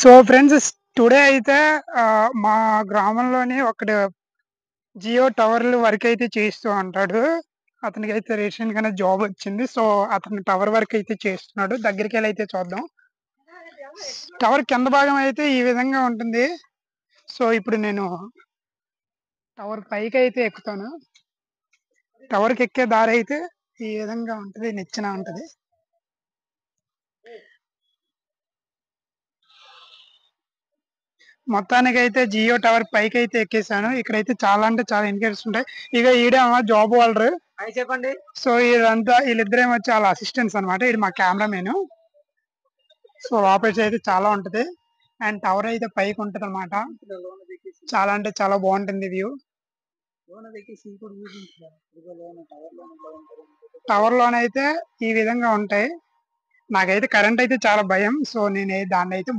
So friends, today అయితే మా గ్రామంలోని ఒకడు జియో టవర్‌లు వర్క్ అయితే చేస్తూ ఉంటాడు. అతనికైతే రీసెంట్‌గానే జాబ్ వచ్చింది. సో, అతను టవర్ వర్క్ అయితే చేస్తున్నాడు. దగ్గరికెళ్ళి అయితే చూద్దాం. టవర్ కింద భాగం అయితే ఈ విధంగా ఉంటుంది. సో, ఇప్పుడు నేను టవర్ పైకైతే ఎక్కుతాను. టవర్‌కెక్కే దారైతే ఈ విధంగా ఉంటది. నిచ్చెన ఉంటది. మొత్తానికైతే జియో టవర్ పైకైతే ఎక్కేసాను. ఇక్కడైతే చాలా అంటే చాలా ఇండికేటర్స్ ఉంటాయి. ఇగ ఈడేమో జాబ్ హోల్డర్. హాయ్ చెప్పండి. సో, ఈళ్ళిద్దరేమో వచ్చి ఆళ్ళ అసిస్టెంట్స్ అన్నమాట. ఈడు మా కెమెరామెను. సో, లోపల అయితే చాలా ఉంటది. అండ్ టవర్ అయితే పైకుంటదన్నమాట. చాలా అంటే చాలా బావుంటుంది వ్యూ. టవర్‌లోనైతే ఈ విధంగా ఉంటాయి. నాకైతే కరెంట్ అయితే చాలా భయం. సో, దాన్నైతే